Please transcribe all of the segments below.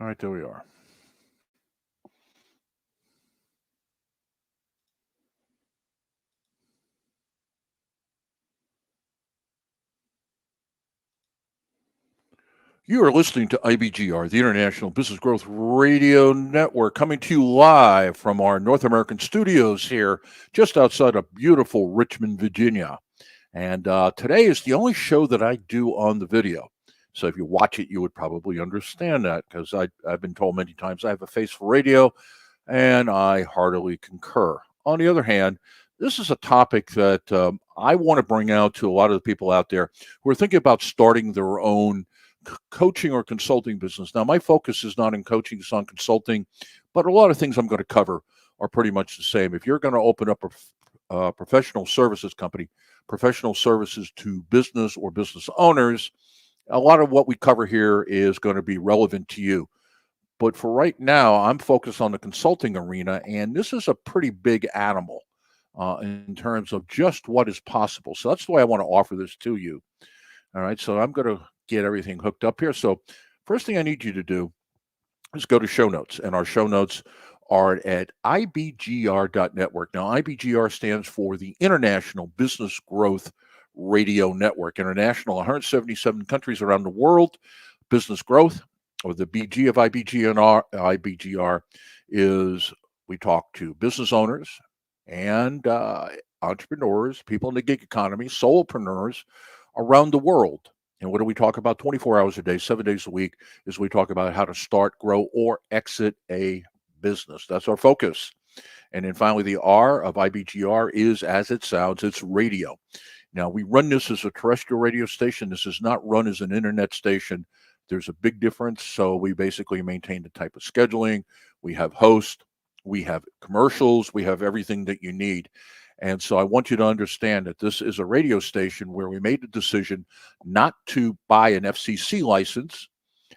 All right, there we are. You are listening to IBGR, the International Business Growth Radio Network, coming to you live from our North American studios here, just outside of beautiful Richmond, Virginia. And today is the only show that I do on the video. So if you watch it, you would probably understand that because I've been told many times I have a face for radio, and I heartily concur. On the other hand, this is a topic that I want to bring out to a lot of the people out there who are thinking about starting their own coaching or consulting business. Now, my focus is not in coaching, it's on consulting, but a lot of things I'm going to cover are pretty much the same. If you're going to open up a professional services company, professional services to business or business owners, a lot of what we cover here is going to be relevant to you. But for right now, I'm focused on the consulting arena, and this is a pretty big animal in terms of just what is possible. So that's why I want to offer this to you. All right, so I'm going to get everything hooked up here. So first thing I need you to do is go to show notes, and our show notes are at ibgr.network. Now, IBGR stands for the International Business Growth Radio Network. International, 177 countries around the world. Business growth, or the BG of IBGR, is we talk to business owners and entrepreneurs, people in the gig economy, solopreneurs around the world. And what do we talk about 24 hours a day, 7 days a week, is we talk about how to start, grow, or exit a business. That's our focus. And then finally, the R of IBGR is, as it sounds, it's radio. Now, we run this as a terrestrial radio station. This is not run as an internet station. There's a big difference. So we basically maintain the type of scheduling. We have hosts. We have commercials. We have everything that you need. And so I want you to understand that this is a radio station where we made the decision not to buy an FCC license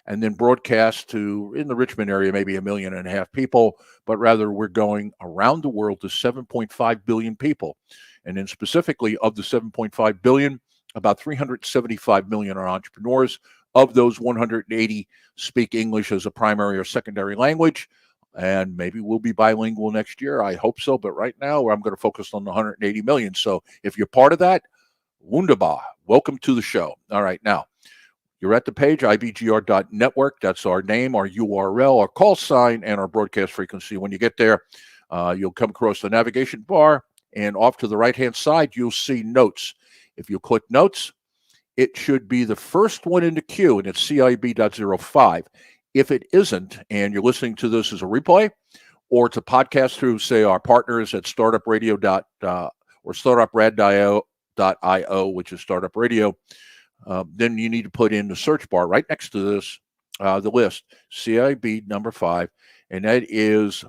and then broadcast to, in the Richmond area, maybe 1.5 million people, but rather we're going around the world to 7.5 billion people. And then specifically of the 7.5 billion, about 375 million are entrepreneurs. Of those, 180 speak English as a primary or secondary language. And maybe we'll be bilingual next year. I hope so. But right now, I'm going to focus on the 180 million. So if you're part of that, wunderbar. Welcome to the show. All right. Now, you're at the page, ibgr.network. That's our name, our URL, our call sign, and our broadcast frequency. When you get there, you'll come across the navigation bar. And off to the right-hand side, you'll see notes. If you click notes, it should be the first one in the queue, and it's CIB.05. If it isn't, and you're listening to this as a replay, or it's a podcast through, say, our partners at startupradio. Or startuprad.io, which is Startup Radio, then you need to put in the search bar right next to this, the list, CIB.05, and that is,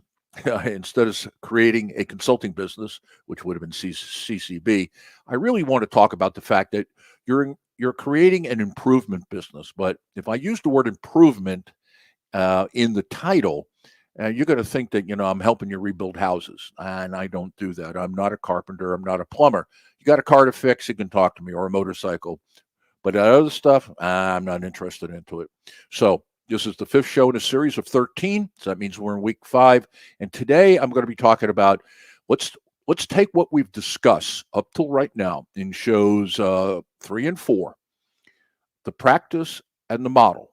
instead of creating a consulting business, which would have been CCB, I really want to talk about the fact that you're creating an improvement business. But if I use the word improvement in the title, you're going to think that, I'm helping you rebuild houses. And I don't do that. I'm not a carpenter. I'm not a plumber. You got a car to fix, you can talk to me, or a motorcycle. But that other stuff, I'm not interested into it. So this is the 5th show in a series of 13. So that means we're in week 5. And today I'm going to be talking about, let's take what we've discussed up till right now in shows 3 and 4, the practice and the model.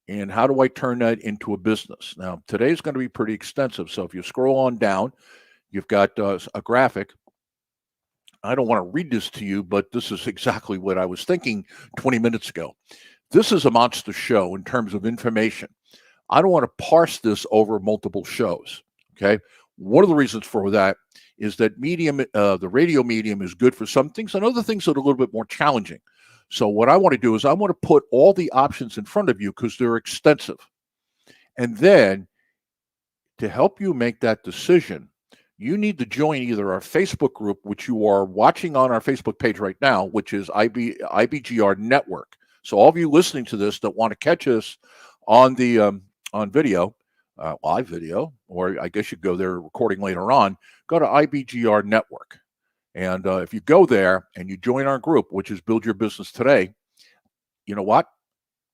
And how do I turn that into a business? Now, today's going to be pretty extensive. So if you scroll on down, you've got a graphic. I don't want to read this to you, but this is exactly what I was thinking 20 minutes ago. This is a monster show in terms of information. I don't want to parse this over multiple shows, okay? One of the reasons for that is that the radio medium is good for some things, and other things that are a little bit more challenging. So what I want to do is I want to put all the options in front of you because they're extensive. And then to help you make that decision, you need to join either our Facebook group, which you are watching on our Facebook page right now, which is IBGR Network. So all of you listening to this that want to catch us on the on video, live video, or I guess you go there recording later on, go to IBGR Network. And if you go there and you join our group, which is Build Your Business Today, you know what?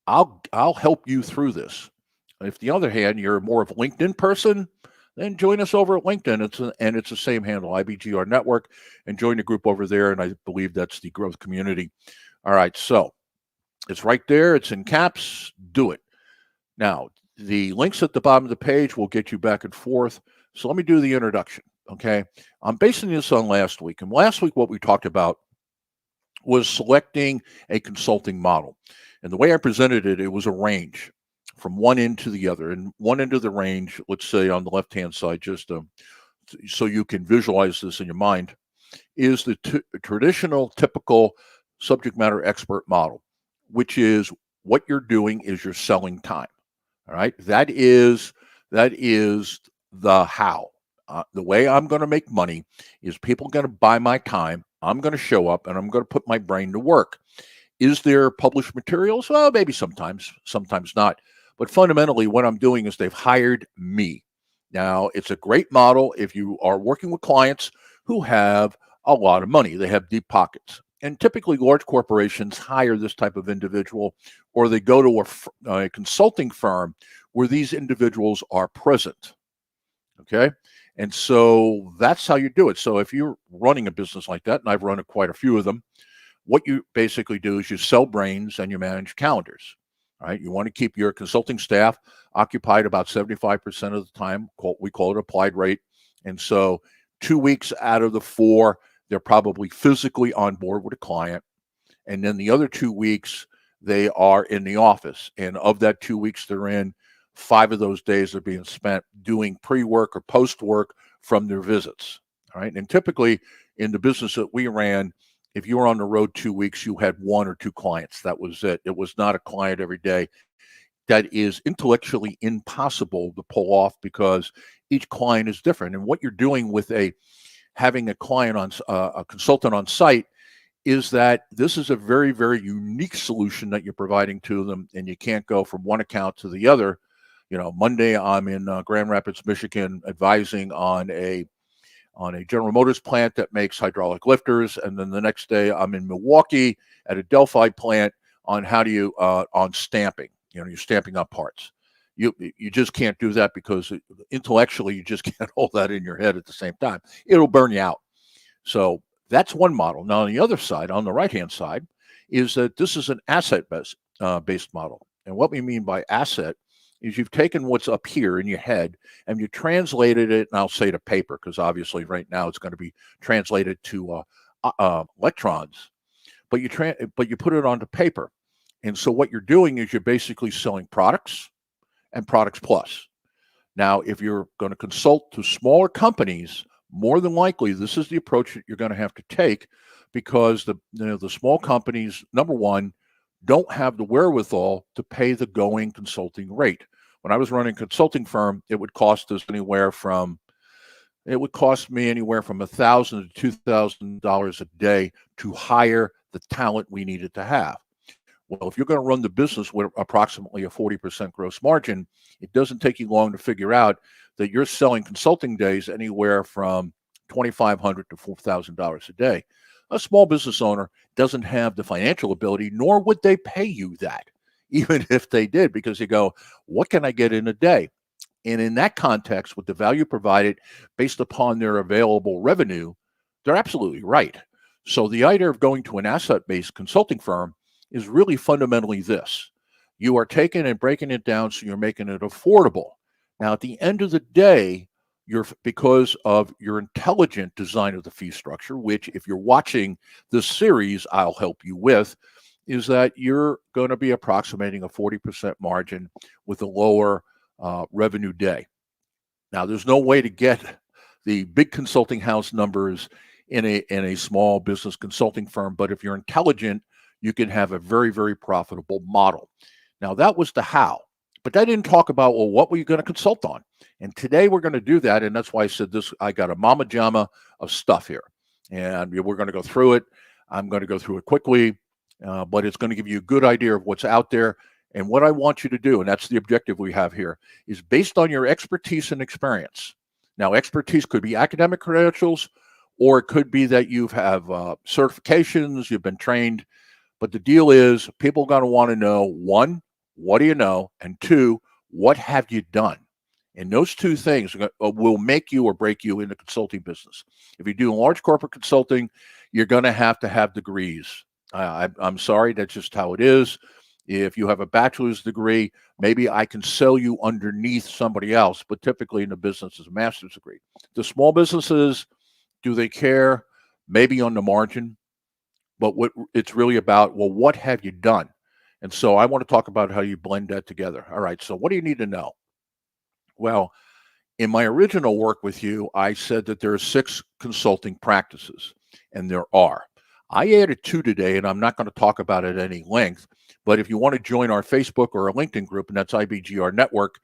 I'll help you through this. If the other hand, you're more of a LinkedIn person, then join us over at LinkedIn. It's the same handle, IBGR Network, and join the group over there. And I believe that's the growth community. All right, so it's right there. It's in caps. Do it. Now, the links at the bottom of the page will get you back and forth. So let me do the introduction, okay? I'm basing this on last week. And last week, what we talked about was selecting a consulting model. And the way I presented it, it was a range from one end to the other. And one end of the range, let's say on the left-hand side, just so you can visualize this in your mind, is the traditional, typical subject matter expert model, which is what you're doing is you're selling time. All right, that is the how. The way I'm going to make money is people are going to buy my time. I'm going to show up and I'm going to put my brain to work. Is there published materials? Well, maybe sometimes not. But fundamentally, what I'm doing is they've hired me. Now, it's a great model if you are working with clients who have a lot of money. They have deep pockets. And typically, large corporations hire this type of individual, or they go to a consulting firm where these individuals are present. Okay? And so that's how you do it. So if you're running a business like that, and I've run quite a few of them, what you basically do is you sell brains and you manage calendars. All right? You want to keep your consulting staff occupied about 75% of the time. We call it applied rate. And so 2 weeks out of the 4, they're probably physically on board with a client. And then the other 2 weeks, they are in the office. And of that 2 weeks they're in, 5 of those days are being spent doing pre-work or post-work from their visits. All right. And typically in the business that we ran, if you were on the road 2 weeks, you had 1 or 2 clients. That was it. It was not a client every day. That is intellectually impossible to pull off because each client is different. And what you're doing with having a client on a consultant on site is that this is a very, very unique solution that you're providing to them, and you can't go from one account to the other. You know, Monday I'm in Grand Rapids, Michigan, advising on a General Motors plant that makes hydraulic lifters, and then the next day I'm in Milwaukee at a Delphi plant on how do you on stamping. You know, you're stamping up parts. You just can't do that because intellectually you just can't hold that in your head at the same time. It'll burn you out. So that's one model. Now, on the other side, on the right-hand side, is that this is an asset-based model. And what we mean by asset is you've taken what's up here in your head and you translated it, and I'll say to paper, because obviously right now it's going to be translated to electrons, but you put it onto paper. And so what you're doing is you're basically selling products and products plus. Now, if you're going to consult to smaller companies, more than likely, this is the approach that you're going to have to take because the small companies, number one, don't have the wherewithal to pay the going consulting rate. When I was running a consulting firm, it would cost me anywhere from $1,000 to $2,000 a day to hire the talent we needed to have. Well, if you're going to run the business with approximately a 40% gross margin, it doesn't take you long to figure out that you're selling consulting days anywhere from $2,500 to $4,000 a day. A small business owner doesn't have the financial ability, nor would they pay you that, even if they did, because they go, what can I get in a day? And in that context, with the value provided based upon their available revenue, they're absolutely right. So the idea of going to an asset-based consulting firm is really fundamentally this. You are taking and breaking it down so you're making it affordable. Now, at the end of the day, because of your intelligent design of the fee structure, which if you're watching this series, I'll help you with, is that you're going to be approximating a 40% margin with a lower revenue day. Now, there's no way to get the big consulting house numbers in a small business consulting firm, but if you're intelligent, you can have a very, very profitable model. Now, that was the how, but that didn't talk about, well, what were you going to consult on? And today we're going to do that, and that's why I said this. I got a mama jama of stuff here, and we're going to go through it. I'm going to go through it quickly, but it's going to give you a good idea of what's out there. And what I want you to do, and that's the objective we have here, is based on your expertise and experience. Now, expertise could be academic credentials, or it could be that you have certifications, you've been trained. But the deal is people are going to want to know, one, what do you know? And two, what have you done? And those two things will make you or break you in the consulting business. If you do large corporate consulting, you're going to have degrees. I'm sorry, that's just how it is. If you have a bachelor's degree, maybe I can sell you underneath somebody else, but typically in the business is a master's degree. The small businesses, do they care? Maybe on the margin, but what it's really about, well, what have you done? And so I want to talk about how you blend that together. All right, so what do you need to know? Well, in my original work with you, I said that there are 6 consulting practices, and there are. I added 2 today, and I'm not going to talk about it at any length. But if you want to join our Facebook or our LinkedIn group, and that's IBGR Network,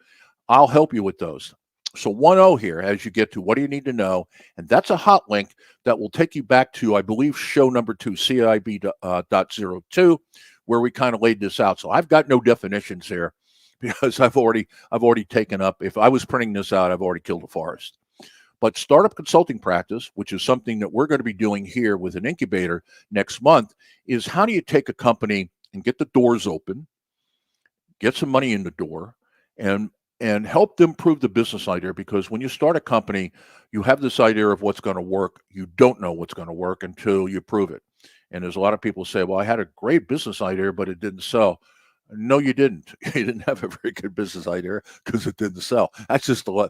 I'll help you with those. So 1.0 here, as you get to what do you need to know, and that's a hot link that will take you back to, I believe, show number 2, CIB.02, where we kind of laid this out. So I've got no definitions here because I've already taken up. If I was printing this out, I've already killed a forest. But startup consulting practice, which is something that we're going to be doing here with an incubator next month, is how do you take a company and get the doors open, get some money in the door, and help them prove the business idea. Because when you start a company, you have this idea of what's going to work. You don't know what's going to work until you prove it. And there's a lot of people say, well, I had a great business idea, but it didn't sell. No, you didn't. You didn't have a very good business idea because it didn't sell. That's just the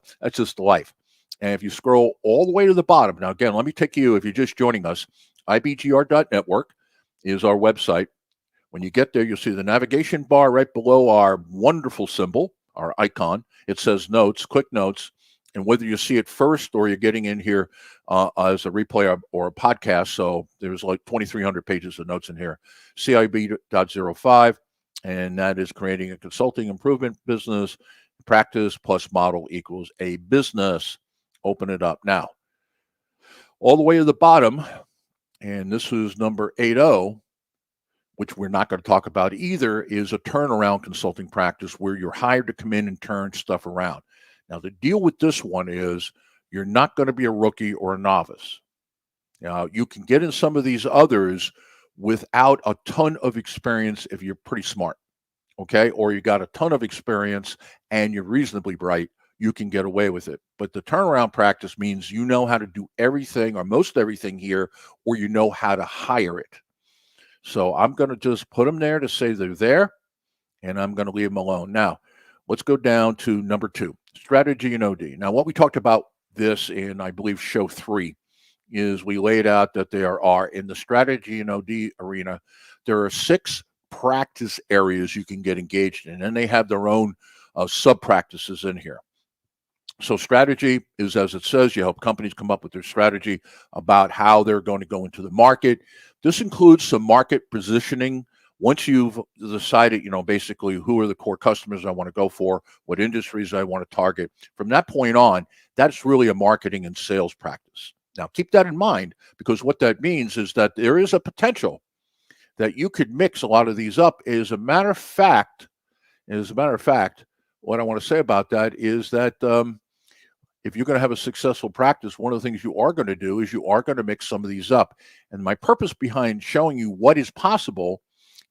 life. And if you scroll all the way to the bottom, now again, let me take you, if you're just joining us, IBGR.network is our website. When you get there, you'll see the navigation bar right below our wonderful symbol, our icon. It says notes, click notes. And whether you see it first or you're getting in here as a replay or a podcast, so there's like 2,300 pages of notes in here, CIB.05. And that is creating a consulting improvement business. Practice plus model equals a business. Open it up. Now, all the way to the bottom, and this is number 8.0, which we're not going to talk about either, is a turnaround consulting practice where you're hired to come in and turn stuff around. Now, the deal with this one is you're not going to be a rookie or a novice. Now, you can get in some of these others without a ton of experience if you're pretty smart, okay? Or you got a ton of experience and you're reasonably bright, you can get away with it. But the turnaround practice means you know how to do everything or most everything here, or you know how to hire it. So I'm going to just put them there to say they're there, and I'm going to leave them alone. Now, let's go down to number 2, strategy and OD. Now, what we talked about this in, I believe, show 3, is we laid out that there are, in the strategy and OD arena, there are 6 practice areas you can get engaged in, and they have their own sub-practices in here. So strategy is, as it says, you help companies come up with their strategy about how they're going to go into the market. This includes some market positioning. Once you've decided, basically who are the core customers I want to go for, what industries I want to target, from that point on, that's really a marketing and sales practice. Now, keep that in mind, because what that means is that there is a potential that you could mix a lot of these up. As a matter of fact, what I want to say about that is that if you're going to have a successful practice, one of the things you are going to do is you are going to mix some of these up. And my purpose behind showing you what is possible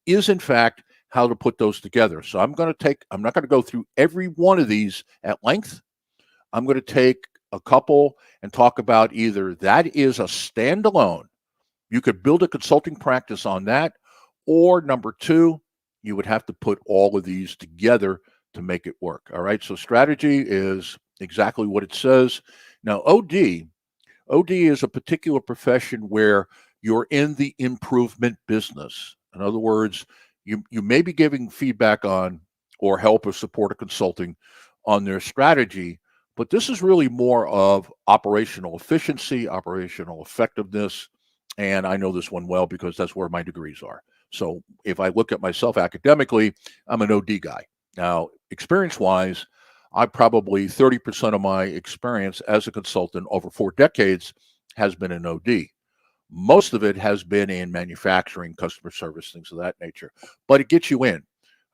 is, in fact, how to put those together. So I'm not going to go through every one of these at length. I'm going to take a couple and talk about either that is a standalone. You could build a consulting practice on that, or number 2, you would have to put all of these together to make it work. All right. So strategy is exactly what it says. Now, OD is a particular profession where you're in the improvement business. In other words, you may be giving feedback on or help or support a consulting on their strategy, but this is really more of operational efficiency, operational effectiveness. And I know this one well because that's where my degrees are. So if I look at myself academically, I'm an OD guy. Now, experience-wise, I probably 30% of my experience as a consultant over 4 decades has been in OD. Most of it has been in manufacturing, customer service, things of that nature, but it gets you in.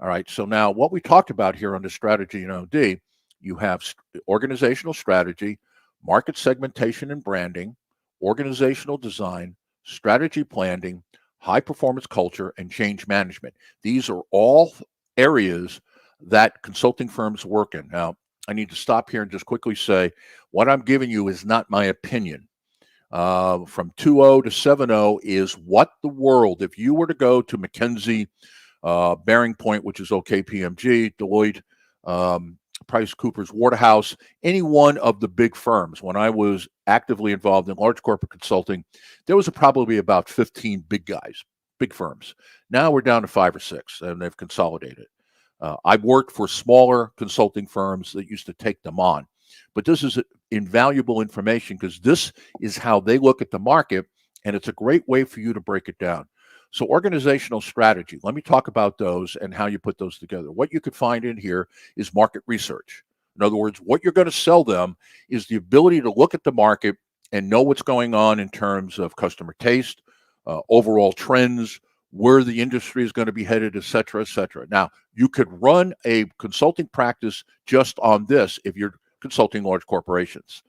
All right. So now what we talked about here on the strategy and OD, you have organizational strategy, market segmentation and branding, organizational design, strategy planning, high performance culture, and change management. These are all areas that consulting firms work in. Now, I need to stop here and just quickly say what I'm giving you is not my opinion. From 2.0 to 7.0 is what the world, if you were to go to McKinsey, Bearing Point, which is OKPMG, Deloitte, Price Cooper's Waterhouse, any one of the big firms. When I was actively involved in large corporate consulting, there was probably about 15 big guys, big firms. Now we're down to 5 or 6, and they've consolidated. I've worked for smaller consulting firms that used to take them on. But this is invaluable information because this is how they look at the market, and it's a great way for you to break it down. So organizational strategy, let me talk about those and how you put those together. What you could find in here is market research. In other words, what you're going to sell them is the ability to look at the market and know what's going on in terms of customer taste, overall trends, where the industry is going to be headed, et cetera, et cetera. Now, you could run a consulting practice just on this if you're consulting large corporations.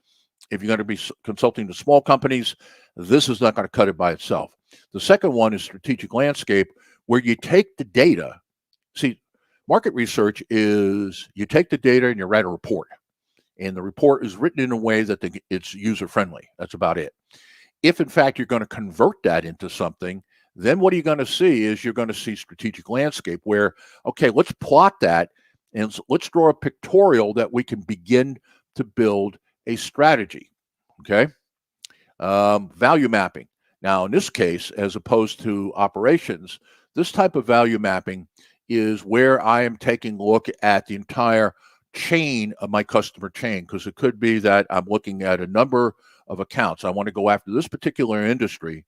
If you're going to be consulting to small companies, this is not going to cut it by itself. The second one is strategic landscape, where you take the data. See, market research is you take the data and you write a report. And the report is written in a way that it's user-friendly. That's about it. If, in fact, you're going to convert that into something, then what are you going to see is you're going to see strategic landscape where, okay, let's plot that and let's draw a pictorial that we can begin to build a strategy, okay? Value mapping. Now, in this case, as opposed to operations, this type of value mapping is where I am taking a look at the entire chain of my customer chain, because it could be that I'm looking at a number of accounts. I want to go after this particular industry.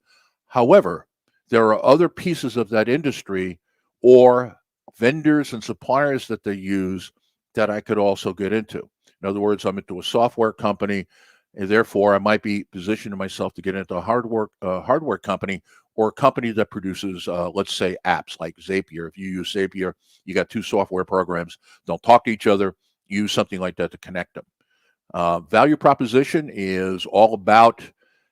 However, there are other pieces of that industry or vendors and suppliers that they use that I could also get into. In other words, I'm into a software company, and therefore I might be positioning myself to get into a hardware company or a company that produces, let's say, apps like Zapier. If you use Zapier, you got 2 software programs, don't talk to each other, use something like that to connect them. Value proposition is all about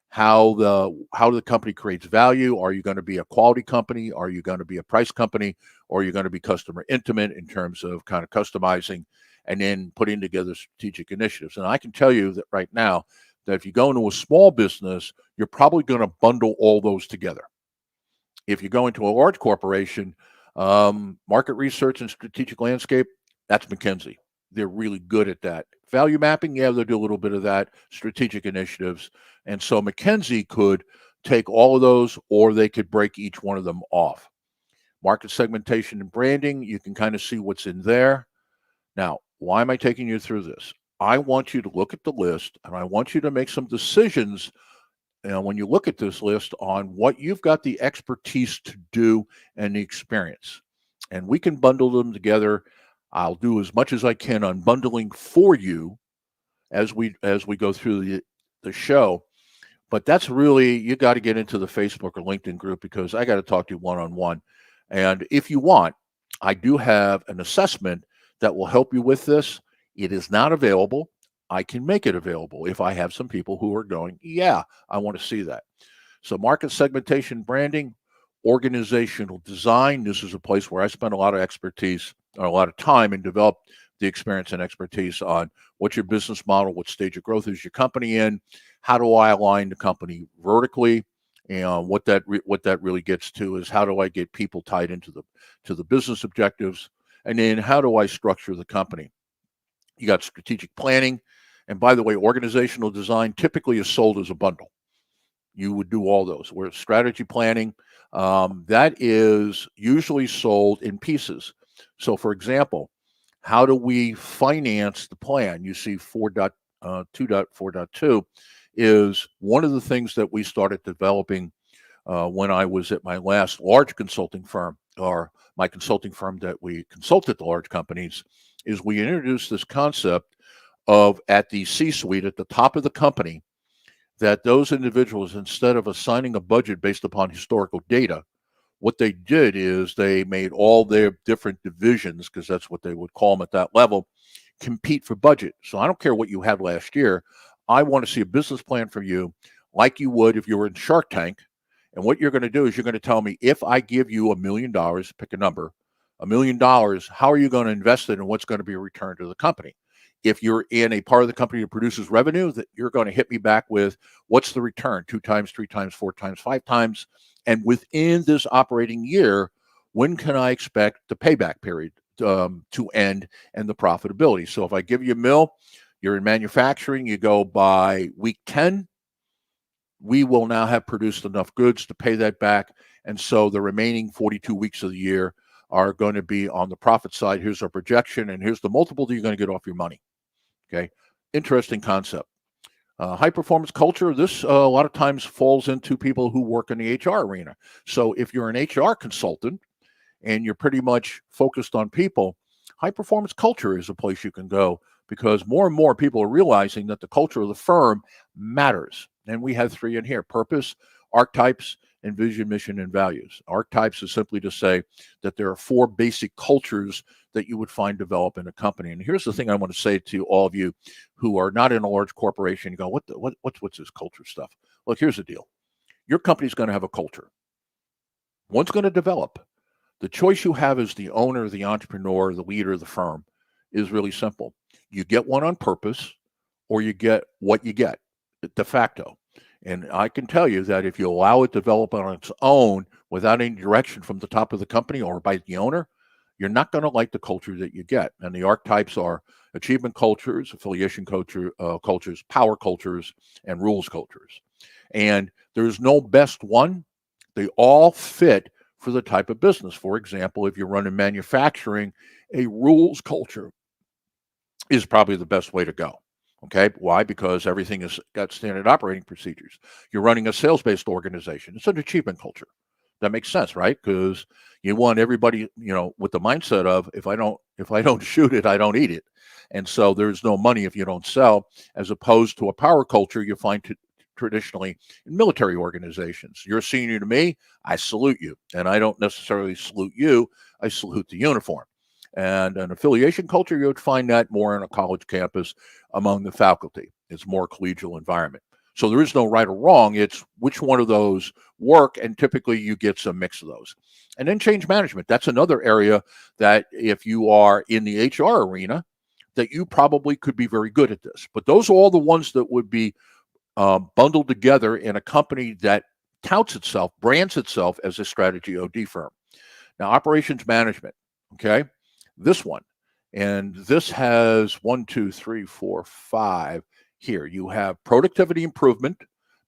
how the company creates value. Are you going to be a quality company? Are you going to be a price company? Or are you going to be customer intimate in terms of kind of customizing and then putting together strategic initiatives? And I can tell you that right now, that if you go into a small business, you're probably going to bundle all those together. If you go into a large corporation, market research and strategic landscape, that's McKinsey. They're really good at that. Value mapping, yeah, they'll do a little bit of that. Strategic initiatives. And so McKinsey could take all of those, or they could break each one of them off. Market segmentation and branding, you can kind of see what's in there. Now, why am I taking you through this? I want you to look at the list, and I want you to make some decisions when you look at this list on what you've got the expertise to do and the experience. And we can bundle them together. I'll do as much as I can on bundling for you as we go through the show. But that's really, you got to get into the Facebook or LinkedIn group, because I got to talk to you one-on-one. And if you want, I do have an assessment that will help you with this. It is not available. I can make it available if I have some people who are going, yeah, I want to see that. So market segmentation, branding, organizational design. This is a place where I spend a lot of expertise or a lot of time and develop the experience and expertise on what's your business model, what stage of growth is your company in, how do I align the company vertically, and what that really gets to is how do I get people tied into the business objectives, and then how do I structure the company. You got strategic planning, and by the way, organizational design typically is sold as a bundle. You would do all those. Where strategy planning, that is usually sold in pieces. So, for example, how do we finance the plan? You see 4.2.4.2 is one of the things that we started developing when I was at my last large consulting firm, or my consulting firm that we consulted to large companies, is we introduced this concept of, at the C-suite, at the top of the company, that those individuals, instead of assigning a budget based upon historical data, what they did is they made all their different divisions, because that's what they would call them at that level, compete for budget. So I don't care what you had last year. I want to see a business plan for you like you would if you were in Shark Tank. And what you're going to do is you're going to tell me, if I give you $1 million, pick a number, $1 million, how are you going to invest it and what's going to be a return to the company? If you're in a part of the company that produces revenue, that you're going to hit me back with what's the return, 2 times, 3 times, 4 times, 5 times. And within this operating year, when can I expect the payback period to end and the profitability? So if I give you $1 million, you're in manufacturing, you go by week 10, we will now have produced enough goods to pay that back. And so the remaining 42 weeks of the year are going to be on the profit side. Here's our projection, and here's the multiple that you're going to get off your money. Okay, interesting concept. High performance culture, this a lot of times falls into people who work in the HR arena. So if you're an HR consultant and you're pretty much focused on people, high performance culture is a place you can go, because more and more people are realizing that the culture of the firm matters. And we have 3 in here: purpose, archetypes, and vision, mission, and values. Archetypes is simply to say that there are 4 basic cultures that you would find develop in a company. And here's the thing I want to say to all of you who are not in a large corporation. You go, what's this culture stuff? Look, here's the deal. Your company's going to have a culture. One's going to develop. The choice you have as the owner, the entrepreneur, the leader of the firm is really simple. You get one on purpose, or you get what you get de facto. And I can tell you that if you allow it to develop on its own without any direction from the top of the company or by the owner, you're not going to like the culture that you get. And the archetypes are achievement cultures, affiliation cultures, power cultures, and rules cultures. And there's no best one. They all fit for the type of business. For example, if you're running manufacturing, a rules culture is probably the best way to go. Okay, why? Because everything has got standard operating procedures. You're running a sales-based organization. It's an achievement culture. That makes sense, right? Because you want everybody, with the mindset of if I don't shoot it, I don't eat it. And so there's no money if you don't sell, as opposed to a power culture you find traditionally in military organizations. You're a senior to me, I salute you. And I don't necessarily salute you, I salute the uniform. And an affiliation culture, you would find that more on a college campus among the faculty. It's more collegial environment. So there is no right or wrong. It's which one of those work, and typically you get some mix of those. And then change management. That's another area that if you are in the HR arena, that you probably could be very good at this. But those are all the ones that would be bundled together in a company that touts itself, brands itself as a strategy OD firm. Now, operations management, okay? This one, and this has 1, 2, 3, 4, 5 here. You have productivity improvement,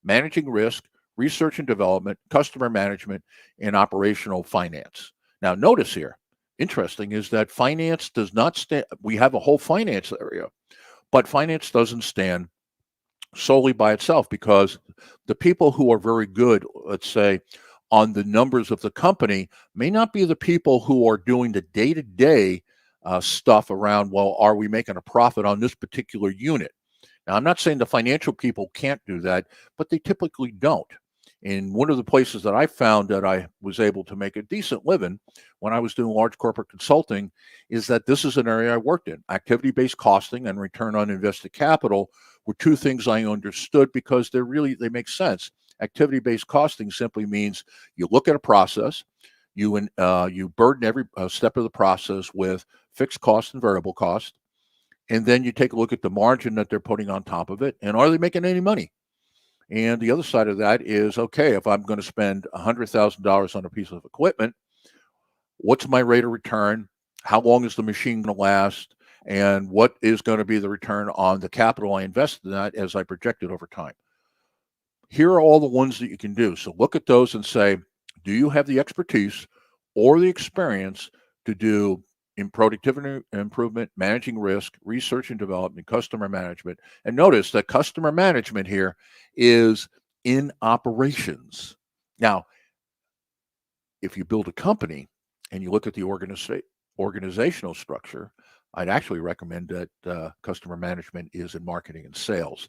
managing risk, research and development, customer management, and operational finance. Now, notice here, interesting is that finance does not stand, we have a whole finance area, but finance doesn't stand solely by itself, because the people who are very good, let's say, on the numbers of the company may not be the people who are doing the day-to-day stuff around, well, are we making a profit on this particular unit? Now, I'm not saying the financial people can't do that, but they typically don't. And one of the places that I found that I was able to make a decent living when I was doing large corporate consulting is that this is an area I worked in. Activity-based costing and return on invested capital were 2 things I understood because they make sense. Activity-based costing simply means you look at a process, you burden every step of the process with fixed cost and variable cost, and then you take a look at the margin that they're putting on top of it, and are they making any money? And the other side of that is, okay, if I'm going to spend $100,000 on a piece of equipment, what's my rate of return? How long is the machine going to last? And what is going to be the return on the capital I invested in that as I project it over time? Here are all the ones that you can do. So look at those and say, do you have the expertise or the experience to do in productivity improvement, managing risk, research and development, customer management? And notice that customer management here is in operations. Now, if you build a company and you look at the organizational structure, I'd actually recommend that customer management is in marketing and sales.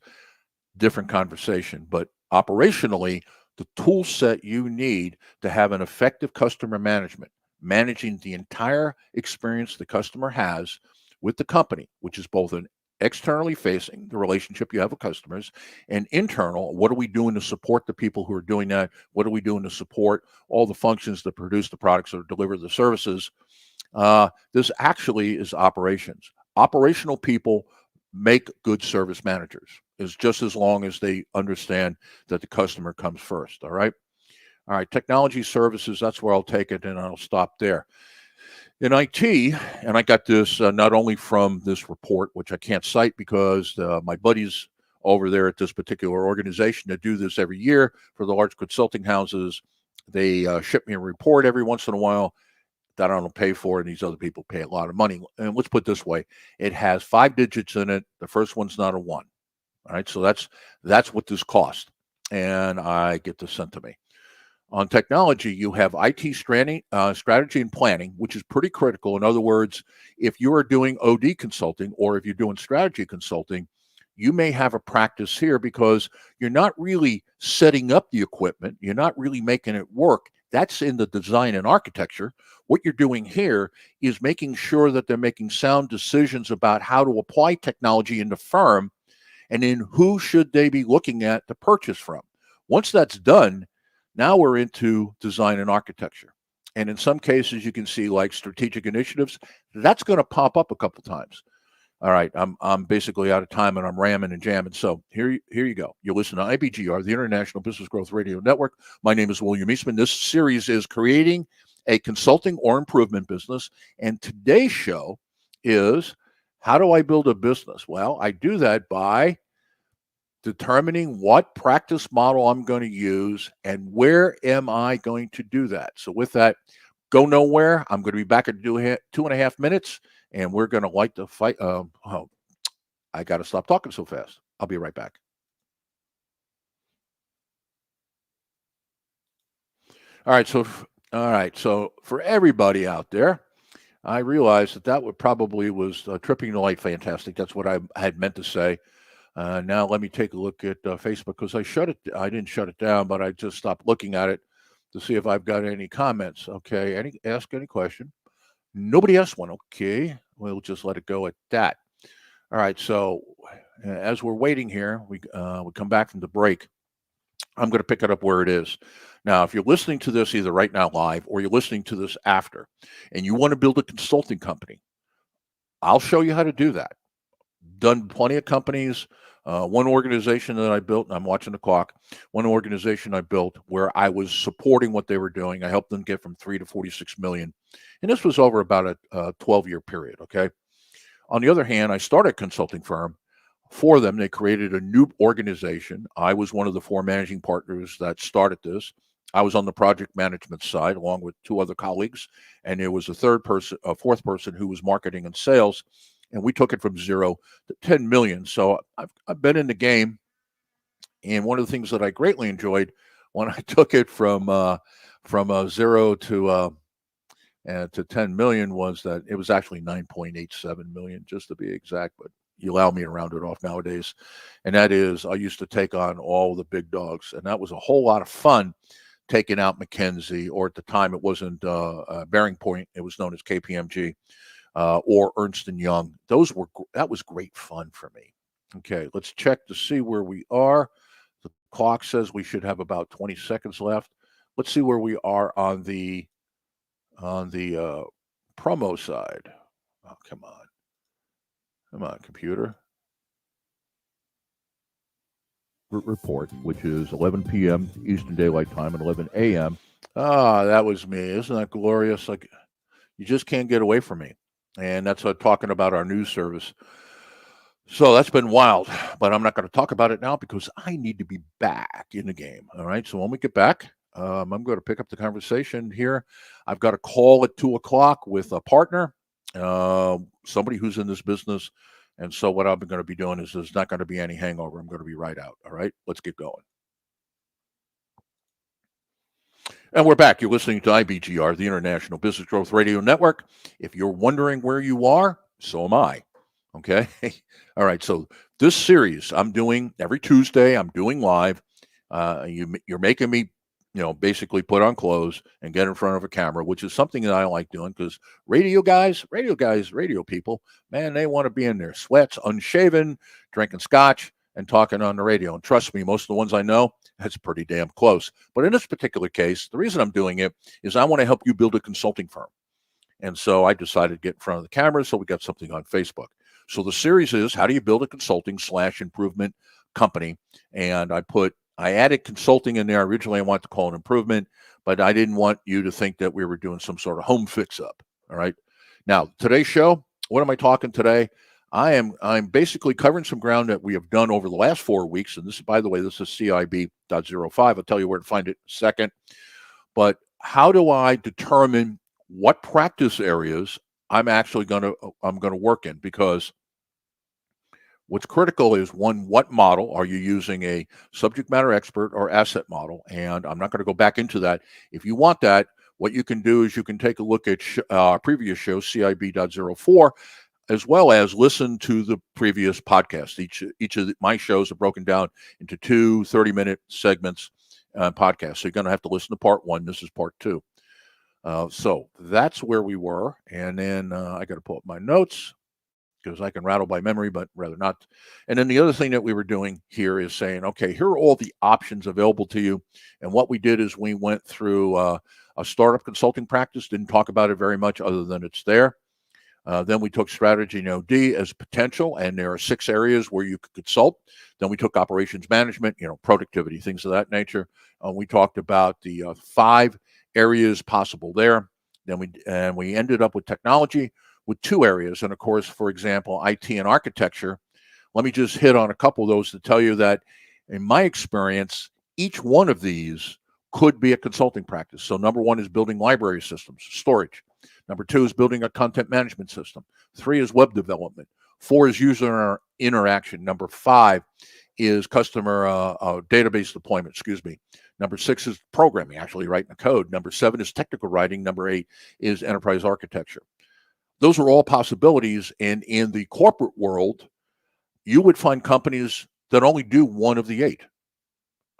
Different conversation, but operationally, the tool set you need to have an effective customer management, managing the entire experience the customer has with the company, which is both an externally facing, the relationship you have with customers, and internal, what are we doing to support the people who are doing that? What are we doing to support all the functions that produce the products or deliver the services? This actually is operations. Operational people make good service managers, is just as long as they understand that the customer comes first. All right. All right. Technology services, that's where I'll take it, and I'll stop there. In IT, and I got this not only from this report, which I can't cite because my buddies over there at this particular organization that do this every year for the large consulting houses, they ship me a report every once in a while that I don't pay for, and these other people pay a lot of money. And let's put it this way: it has 5 digits in it. The first one's not a 1. All right, so that's what this cost, and I get this sent to me. On technology, you have IT strategy and planning, which is pretty critical. In other words, if you are doing OD consulting or if you're doing strategy consulting, you may have a practice here because you're not really setting up the equipment. You're not really making it work. That's in the design and architecture. What you're doing here is making sure that they're making sound decisions about how to apply technology in the firm and then who should they be looking at to purchase from. Once that's done, now we're into design and architecture. And in some cases, you can see like strategic initiatives, that's going to pop up a couple times. All right, I'm basically out of time and I'm ramming and jamming. So here you go. You listen to IBGR, the International Business Growth Radio Network. My name is William Eastman. This series is creating a consulting or improvement business. And today's show is how do I build a business? Well, I do that by determining what practice model I'm going to use and where am I going to do that. So with that, go nowhere. I'm going to be back in 2.5 minutes, and we're going to light the fight. I got to stop talking so fast. I'll be right back. All right. So for everybody out there, I realized that would probably was tripping the light fantastic. That's what I had meant to say. Now let me take a look at Facebook because I didn't shut it down, but I just stopped looking at it to see if I've got any comments. Okay, ask any question. Nobody asked one. Okay, we'll just let it go at that. All right. So as we're waiting here, we come back from the break. I'm going to pick it up where it is. Now, if you're listening to this either right now live or you're listening to this after, and you want to build a consulting company, I'll show you how to do that. Done plenty of companies. One organization that I built, and I'm watching the clock, one organization I built where I was supporting what they were doing. I helped them get from 3 to 46 million. And this was over about a 12-year period, okay? On the other hand, I started a consulting firm for them. They created a new organization. I was one of the 4 managing partners that started this. I was on the project management side along with 2 other colleagues. And there was a 4th person who was marketing and sales. And we took it from 0 to 10 million. So I've been in the game. And one of the things that I greatly enjoyed when I took it from 0 to 10 million was that it was actually 9.87 million, just to be exact. But you allow me to round it off nowadays. And that is, I used to take on all the big dogs. And that was a whole lot of fun taking out McKinsey, or at the time it wasn't Bearing Point. It was known as KPMG. Or Ernst & Young. That was great fun for me. Okay, let's check to see where we are. The clock says we should have about 20 seconds left. Let's see where we are on the promo side. Oh, come on, computer. Report, which is 11 p.m. Eastern Daylight Time and 11 a.m. That was me. Isn't that glorious? Like, you just can't get away from me. And that's talking about our news service. So that's been wild, but I'm not going to talk about it now because I need to be back in the game. All right. So when we get back, I'm going to pick up the conversation here. I've got a call at 2:00 with a partner, somebody who's in this business. And so what I'm going to be doing is there's not going to be any hangover. I'm going to be right out. All right. Let's get going. And we're back. You're listening to IBGR, the International Business Growth Radio Network. If you're wondering where you are, so am I. Okay. All right. So this series I'm doing every Tuesday. I'm doing live. You're making me, basically put on clothes and get in front of a camera, which is something that I like doing because radio people, man, they want to be in their sweats, unshaven, drinking scotch and talking on the radio. And trust me, most of the ones I know, that's pretty damn close. But in this particular case, the reason I'm doing it is I want to help you build a consulting firm. And so I decided to get in front of the camera, so we got something on Facebook. So the series is how do you build a consulting/improvement company? And I added consulting in there. Originally, I wanted to call it improvement, but I didn't want you to think that we were doing some sort of home fix up. All right. Now, today's show, what am I talking today? I'm basically covering some ground that we have done over the last 4 weeks. And this is, by the way, this is CIB.05. I'll tell you where to find it in a second. But how do I determine what practice areas I'm going to work in? Because what's critical is one, what model are you using, a subject matter expert or asset model? And I'm not going to go back into that. If you want that, what you can do is you can take a look at previous show, CIB.04, as well as listen to the previous podcast. Each of my shows are broken down into 2 30-minute segments podcasts. So you're going to have to listen to part 1. This is part 2. So that's where we were. And then I got to pull up my notes because I can rattle by memory, but rather not. And then the other thing that we were doing here is saying, okay, here are all the options available to you. And what we did is we went through a startup consulting practice, didn't talk about it very much other than it's there. Then we took strategy and OD as potential, and there are 6 areas where you could consult. Then we took operations management, productivity, things of that nature. We talked about the 5 areas possible there. Then we ended up with technology with 2 areas. And of course, for example, IT and architecture. Let me just hit on a couple of those to tell you that in my experience, each one of these could be a consulting practice. So number 1 is building library systems, storage. Number 2 is building a content management system. 3 is web development. 4 is user interaction. Number 5 is customer database deployment, Number 6 is programming, actually writing the code. Number 7 is technical writing. Number 8 is enterprise architecture. Those are all possibilities. And in the corporate world, you would find companies that only do one of the 8.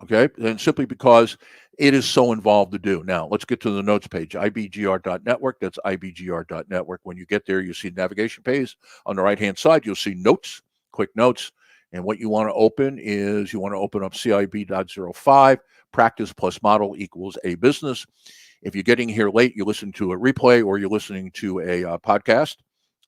Okay, and simply because it is so involved to do. Now, let's get to the notes page, ibgr.network. That's ibgr.network. When you get there, you see navigation page. On the right-hand side, you'll see notes, quick notes. And what you want to open is you want to open up CIB.05, practice plus model equals a business. If you're getting here late, you listen to a replay or you're listening to a podcast,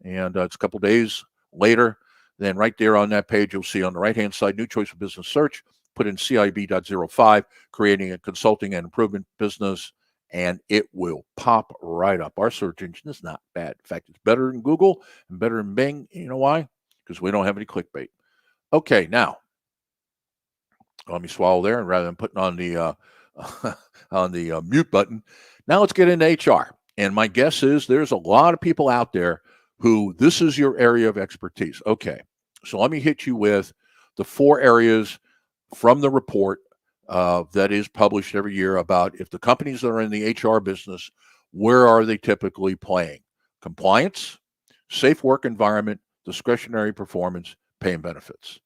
and it's a couple days later, then right there on that page, you'll see on the right-hand side, new choice of business search. Put in CIB.05, creating a consulting and improvement business, and it will pop right up. Our search engine is not bad. In fact, it's better than Google and better than Bing. You know why? Because we don't have any clickbait. Okay, now, let me swallow there, and rather than putting on the mute button, now let's get into HR. And my guess is there's a lot of people out there who this is your area of expertise. Okay, so let me hit you with the 4 areas from the report that is published every year about if the companies that are in the HR business, where are they typically playing? Compliance, safe work environment, discretionary performance, pay and benefits.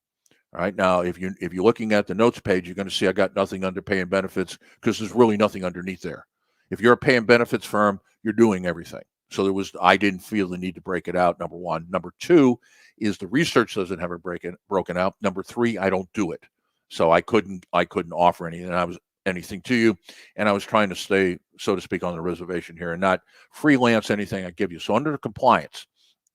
All right. Now, if you're looking at the notes page, you're going to see I got nothing under pay and benefits because there's really nothing underneath there. If you're a pay and benefits firm, you're doing everything. So I didn't feel the need to break it out. Number 1. Number 2 is the research doesn't have it broken out. Number 3, I don't do it. So I couldn't offer anything to you, and I was trying to stay, so to speak, on the reservation here and not freelance anything I give you. So under the compliance,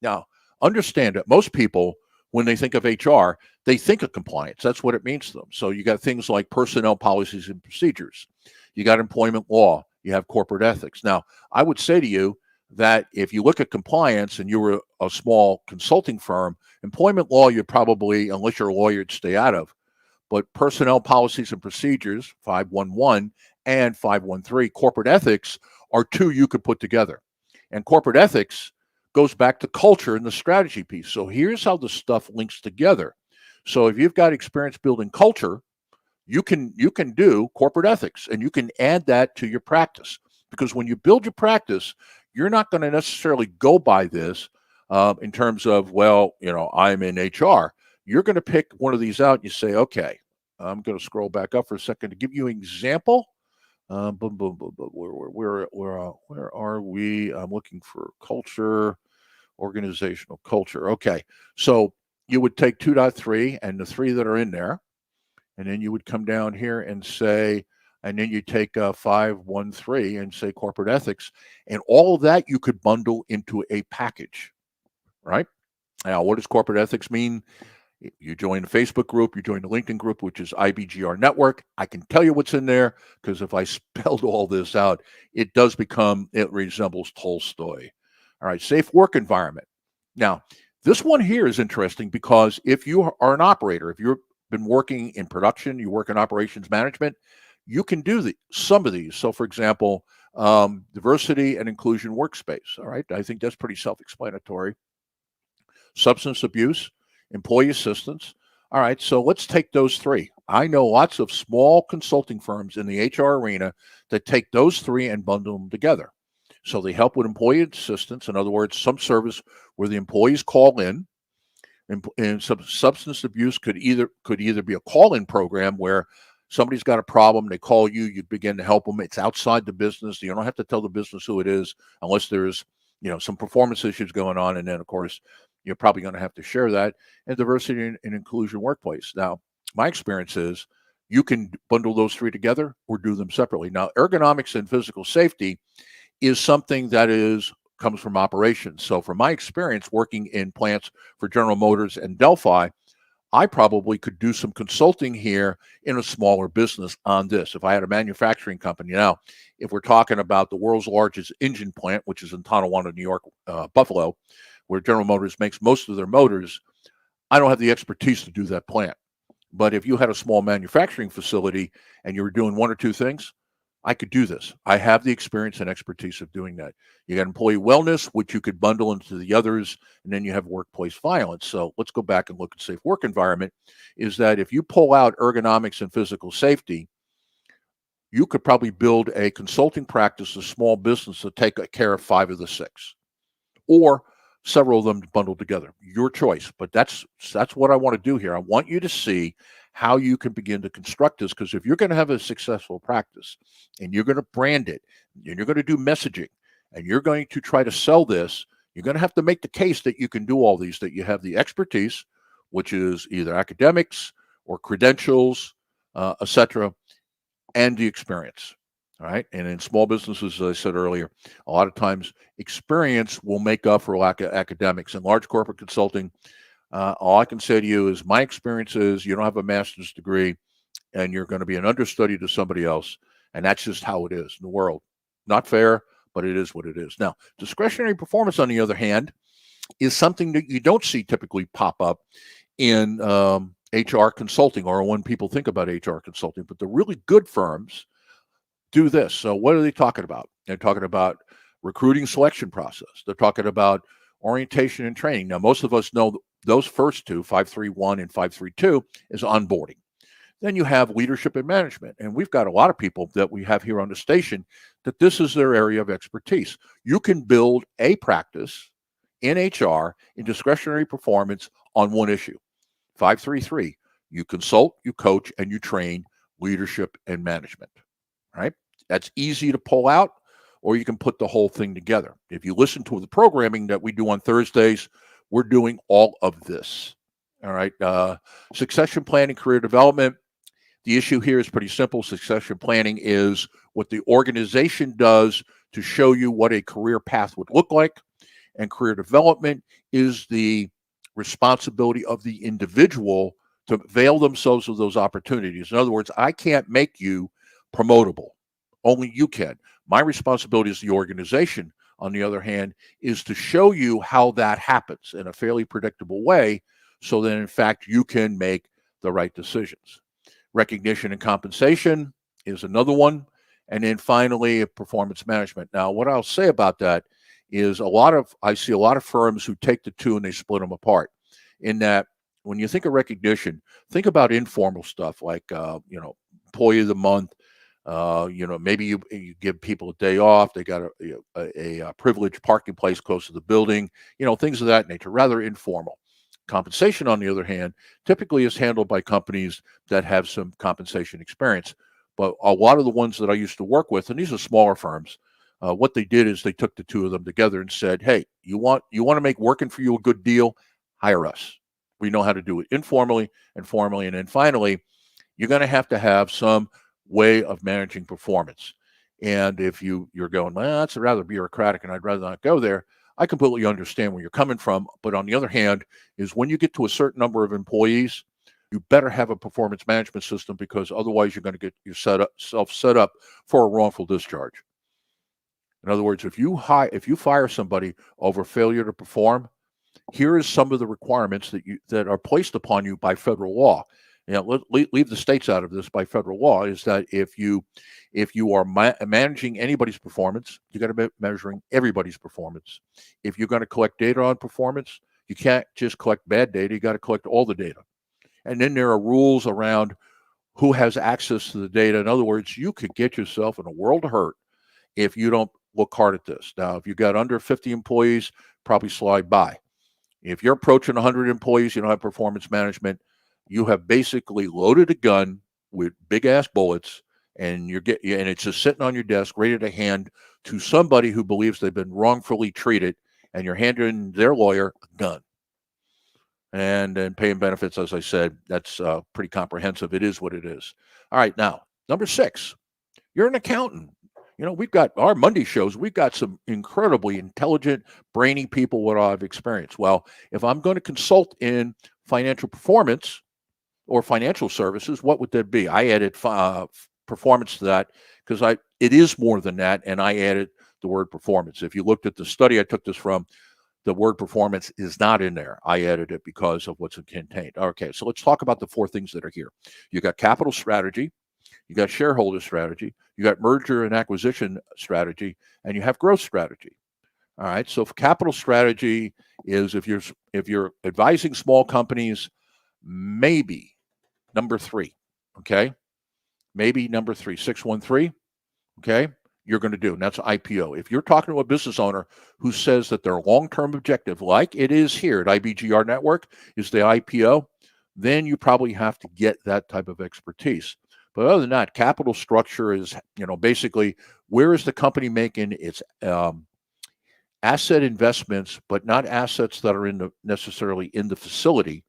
now understand that most people, when they think of HR, they think of compliance. That's what it means to them. So you got things like personnel policies and procedures. You got employment law. You have corporate ethics. Now, I would say to you that if you look at compliance and you were a small consulting firm, employment law, you probably, unless you're a lawyer, you'd stay out of. But personnel policies and procedures, 511 and 513, corporate ethics are 2 you could put together. And corporate ethics goes back to culture and the strategy piece. So here's how the stuff links together. So if you've got experience building culture, you can do corporate ethics, and you can add that to your practice. Because when you build your practice, you're not going to necessarily go by this in terms of, well, I'm in HR. You're going to pick one of these out and you say, okay, I'm going to scroll back up for a second to give you an example. Where are we? I'm looking for culture, organizational culture. Okay, so you would take 2.3 and the 3 that are in there, and then you would come down here and say, and then you take 513 and say corporate ethics, and all of that you could bundle into a package, right? Now, what does corporate ethics mean? You join the Facebook group, you join the LinkedIn group, which is IBGR Network. I can tell you what's in there because if I spelled all this out, it resembles Tolstoy. All right, safe work environment. Now, this one here is interesting because if you are an operator, if you've been working in production, you work in operations management, you can do some of these. So, for example, diversity and inclusion workspace. All right, I think that's pretty self-explanatory. Substance abuse, employee assistance. All right, so let's take those three. I know lots of small consulting firms in the HR arena that take those three and bundle them together. So they help with employee assistance. In other words, some service where the employees call in. And substance abuse could either be a call-in program where somebody's got a problem, they call you, you begin to help them. It's outside the business. You don't have to tell the business who it is unless there's some performance issues going on, and then of course you're probably going to have to share that. And diversity and inclusion workplace. Now, my experience is you can bundle those three together or do them separately. Now, ergonomics and physical safety is something that comes from operations. So from my experience working in plants for General Motors and Delphi, I probably could do some consulting here in a smaller business on this. If I had a manufacturing company. Now, if we're talking about the world's largest engine plant, which is in Tonawanda, New York, Buffalo, where General Motors makes most of their motors, I don't have the expertise to do that plant. But if you had a small manufacturing facility and you were doing one or two things, I could do this. I have the experience and expertise of doing that. You got employee wellness, which you could bundle into the others, and then you have workplace violence. So let's go back and look at safe work environment. Is that if you pull out ergonomics and physical safety, you could probably build a consulting practice, a small business to take care of 5 of the 6, or several of them bundled together. Your choice. But that's what I want to do here. I want you to see how you can begin to construct this, because if you're going to have a successful practice and you're going to brand it and you're going to do messaging and you're going to try to sell this, you're going to have to make the case that you can do all these, that you have the expertise, which is either academics or credentials, etc., and the experience. All right. And in small businesses, as I said earlier, a lot of times experience will make up for lack of academics. In large corporate consulting, all I can say to you is my experience is you don't have a master's degree and you're going to be an understudy to somebody else. And that's just how it is in the world. Not fair, but it is what it is. Now, discretionary performance, on the other hand, is something that you don't see typically pop up in HR consulting or when people think about HR consulting. But the really good firms do this. So what are they talking about? They're talking about recruiting selection process. They're talking about orientation and training. Now, most of us know those first two, 531 and 532, is onboarding. Then you have leadership and management. And we've got a lot of people that we have here on the station that this is their area of expertise. You can build a practice in HR in discretionary performance on one issue. 533, you consult, you coach, and you train leadership and management. Right? That's easy to pull out, or you can put the whole thing together. If you listen to the programming that we do on Thursdays, we're doing all of this. All right. Succession planning, career development. The issue here is pretty simple. Succession planning is what the organization does to show you what a career path would look like. And career development is the responsibility of the individual to avail themselves of those opportunities. In other words, I can't make you promotable. Only you can. My responsibility as the organization, on the other hand, is to show you how that happens in a fairly predictable way so that, in fact, you can make the right decisions. Recognition and compensation is another one. And then finally, performance management. Now, what I'll say about that is I see a lot of firms who take the two and they split them apart. In that, when you think of recognition, think about informal stuff like, employee of the month. Maybe you give people a day off. They got a privileged parking place close to the building, things of that nature, rather informal. Compensation, on the other hand, typically is handled by companies that have some compensation experience. But a lot of the ones that I used to work with, and these are smaller firms, what they did is they took the two of them together and said, hey, you want to make working for you a good deal? Hire us. We know how to do it informally and formally. And then finally, you're going to have some way of managing performance. And if you're going, well, that's rather bureaucratic and I'd rather not go there, I completely understand where you're coming from. But on the other hand, is when you get to a certain number of employees, you better have a performance management system, because otherwise you're going to get yourself set up for a wrongful discharge. In other words, if you fire somebody over failure to perform, here is some of the requirements that are placed upon you by federal law. Leave the states out of this. By federal law, is that if you are managing anybody's performance, you got to be measuring everybody's performance. If you're going to collect data on performance, you can't just collect bad data. You got to collect all the data. And then there are rules around who has access to the data. In other words, you could get yourself in a world of hurt if you don't look hard at this. Now, if you got under 50 employees, probably slide by. If you're approaching 100 employees, you don't have performance management, you have basically loaded a gun with big ass bullets, and and it's just sitting on your desk, ready to hand to somebody who believes they've been wrongfully treated, and you're handing their lawyer a gun. And then paying benefits, as I said, that's pretty comprehensive. It is what it is. All right, now, number 6, you're an accountant. We've got our Monday shows. We've got some incredibly intelligent, brainy people with a lot of experience. Well, if I'm going to consult in financial performance or financial services, what would that be? I added performance to that because it is more than that, and I added the word performance. If you looked at the study I took this from, the word performance is not in there. I added it because of what's contained. Okay, so let's talk about the 4 things that are here. You got capital strategy, you got shareholder strategy, you got merger and acquisition strategy, and you have growth strategy. All right, so capital strategy is if you're advising small companies, maybe number 3, okay? Maybe number 3, 613, okay? You're going to do, and that's IPO. If you're talking to a business owner who says that their long-term objective, like it is here at IBGR Network, is the IPO, then you probably have to get that type of expertise. But other than that, capital structure is, basically where is the company making its asset investments, but not assets that are necessarily in the facility,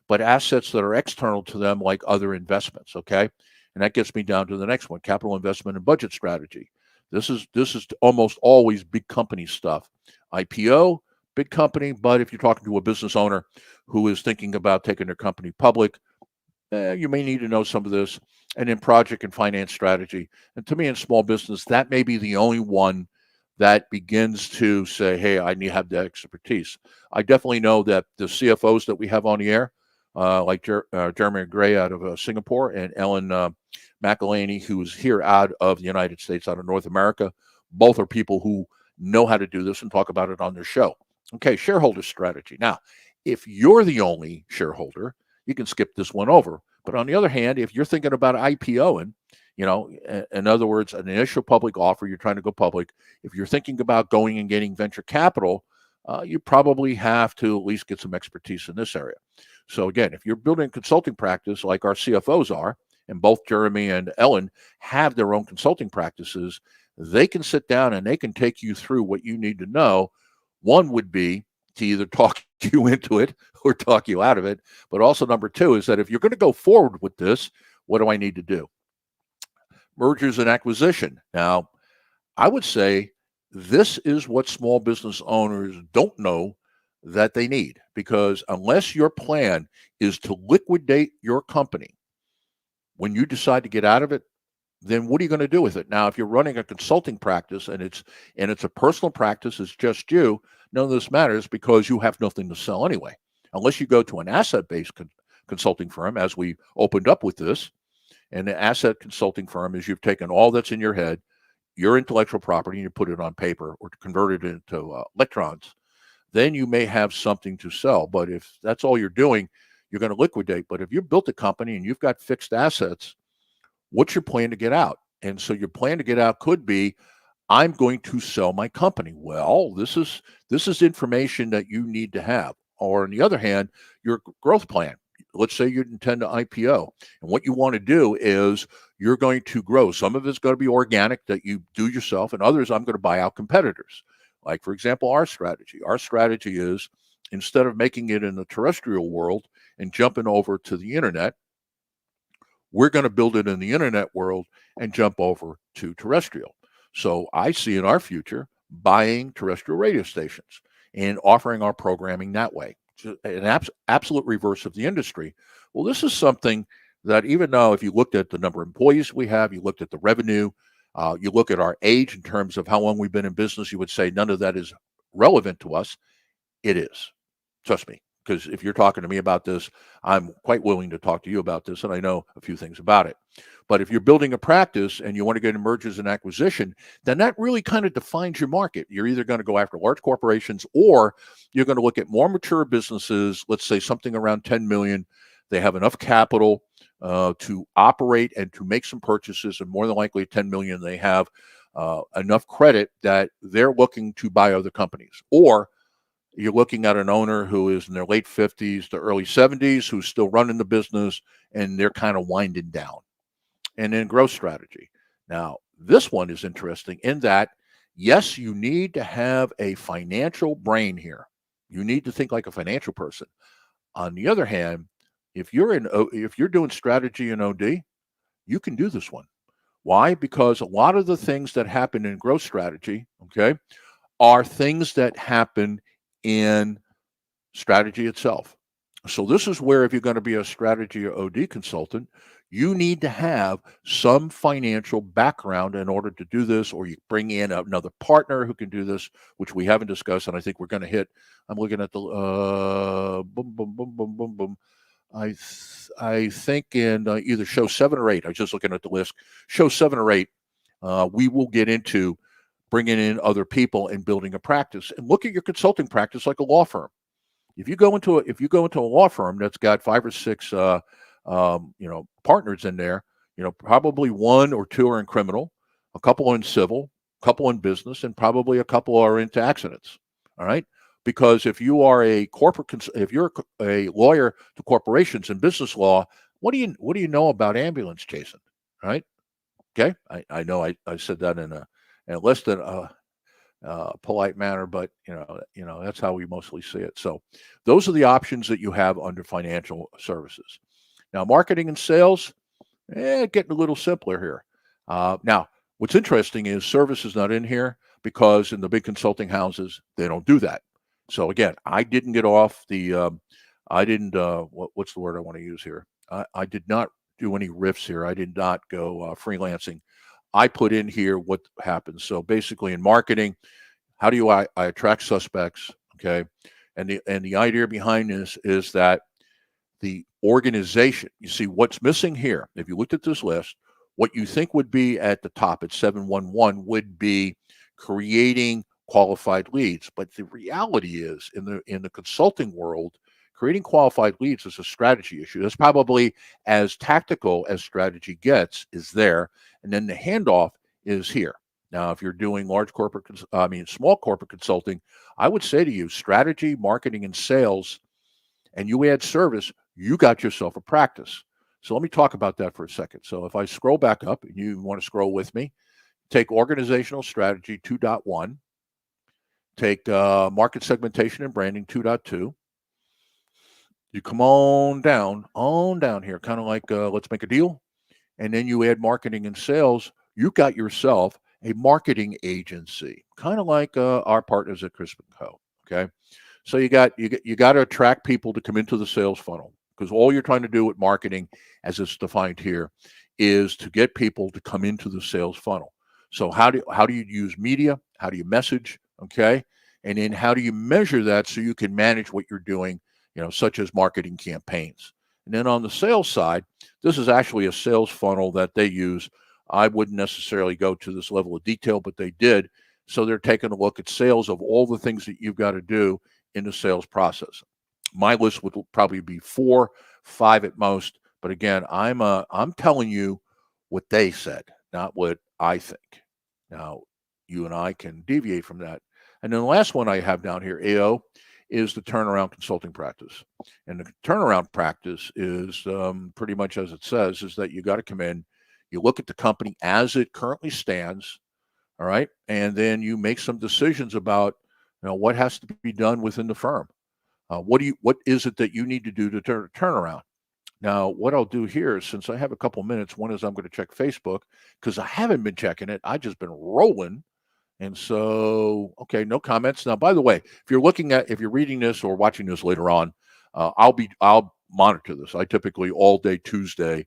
but assets that are external to them, like other investments. Okay, and that gets me down to the next one: capital investment and budget strategy. This is almost always big company stuff. IPO, big company, but if you're talking to a business owner who is thinking about taking their company public, you may need to know some of this. And then project and finance strategy. And to me, in small business, that may be the only one that begins to say, hey, I need to have the expertise. I definitely know that the CFOs that we have on the air, like Jeremy Gray out of Singapore, and Ellen McElhaney, who is here out of the United States, out of North America, both are people who know how to do this and talk about it on their show. Okay, shareholder strategy. Now, if you're the only shareholder, you can skip this one over. But on the other hand, if you're thinking about IPOing, in other words, an initial public offer, you're trying to go public. If you're thinking about going and getting venture capital, you probably have to at least get some expertise in this area. So again, if you're building a consulting practice like our CFOs are, and both Jeremy and Ellen have their own consulting practices, they can sit down and they can take you through what you need to know. One would be to either talk you into it or talk you out of it. But also number 2 is that if you're going to go forward with this, what do I need to do? Mergers and acquisition. Now, I would say this is what small business owners don't know that they need, because unless your plan is to liquidate your company when you decide to get out of it, then what are you going to do with it? Now, if you're running a consulting practice and it's a personal practice, it's just you, none of this matters because you have nothing to sell anyway. Unless you go to an asset-based consulting firm, as we opened up with this, and the asset consulting firm is you've taken all that's in your head, your intellectual property, and you put it on paper or convert it into electrons, then you may have something to sell. But if that's all you're doing, you're going to liquidate. But if you built a company and you've got fixed assets, what's your plan to get out? And so your plan to get out could be, I'm going to sell my company. Well, this is information that you need to have. Or on the other hand, your growth plan. Let's say you intend to IPO. And what you want to do is you're going to grow. Some of it's going to be organic that you do yourself, and others I'm going to buy out competitors. Like, for example, our strategy. Our strategy is, instead of making it in the terrestrial world and jumping over to the internet, we're going to build it in the internet world and jump over to terrestrial. So I see in our future buying terrestrial radio stations and offering our programming that way. An absolute reverse of the industry. Well, this is something that even though if you looked at the number of employees we have, you looked at the revenue, you look at our age in terms of how long we've been in business, you would say none of that is relevant to us. It is. Trust me, because if you're talking to me about this, I'm quite willing to talk to you about this, and I know a few things about it. But if you're building a practice and you want to get into mergers and acquisition, then that really kind of defines your market. You're either going to go after large corporations or you're going to look at more mature businesses, let's say something around 10 million. They have enough capital to operate and to make some purchases, and more than likely 10 million, they have enough credit that they're looking to buy other companies. Or you're looking at an owner who is in their late 50s to early 70s, who's still running the business, and they're kind of winding down. And then growth strategy. Now, this one is interesting in that, yes, you need to have a financial brain here. You need to think like a financial person. On the other hand, if you're doing strategy in OD, you can do this one. Why? Because a lot of the things that happen in growth strategy, okay, are things that happen in strategy itself. So this is where if you're going to be a strategy or OD consultant, you need to have some financial background in order to do this, or you bring in another partner who can do this, which we haven't discussed, and I think we're going to hit. I'm looking at the boom, boom, boom, boom, boom, boom. I think in either show 7 or 8. I was just looking at the list. Show 7 or 8. We will get into bringing in other people and building a practice, and look at your consulting practice like a law firm. If you go into a law firm that's got 5 or 6 partners in there, probably 1 or 2 are in criminal, a couple are in civil, a couple in business, and probably a couple are into accidents. All right. Because if you are if you're a lawyer to corporations in business law, what do you know about ambulance chasing? Right. Okay. I know I said that in less than polite manner, but that's how we mostly see it. So those are the options that you have under financial services. Now, marketing and sales, getting a little simpler here. Now, what's interesting is service is not in here because in the big consulting houses, they don't do that. So again, I didn't get off the, what's the word I want to use here? I did not do any riffs here. I did not go freelancing. I put in here what happens. So basically in marketing, how do I attract suspects? Okay. And the idea behind this is that the organization, you see what's missing here. If you looked at this list, what you think would be at the top at 711 would be creating qualified leads. But the reality is in the consulting world, creating qualified leads is a strategy issue. That's probably as tactical as strategy gets is there. And then the handoff is here. Now, if you're doing small corporate consulting, I would say to you, strategy, marketing, and sales, and you add service, you got yourself a practice. So let me talk about that for a second. So if I scroll back up, and you want to scroll with me, take organizational strategy 2.1, take market segmentation and branding 2.2. You come on down here, kind of like let's make a deal. And then you add marketing and sales. You got yourself a marketing agency, kind of like our partners at Crispin Co. Okay. So you got to attract people to come into the sales funnel, because all you're trying to do with marketing, as it's defined here, is to get people to come into the sales funnel. So how do you use media? How do you message? Okay. And then how do you measure that so you can manage what you're doing, such as marketing campaigns. And then on the sales side, this is actually a sales funnel that they use. I wouldn't necessarily go to this level of detail, but they did. So they're taking a look at sales of all the things that you've got to do in the sales process. My list would probably be 4, 5 at most. But again, I'm telling you what they said, not what I think. Now, you and I can deviate from that. And then the last one I have down here, AO, is the turnaround consulting practice. And the turnaround practice is pretty much as it says, is that you got to come in, you look at the company as it currently stands, all right, and then you make some decisions about what has to be done within the firm. What is it that you need to do to turn around? Now, what I'll do here is, since I have a couple minutes, one is I'm going to check Facebook because I haven't been checking it. I just been rolling. And so, okay, no comments. Now, by the way, if you're reading this or watching this later on, I'll monitor this. I typically all day Tuesday.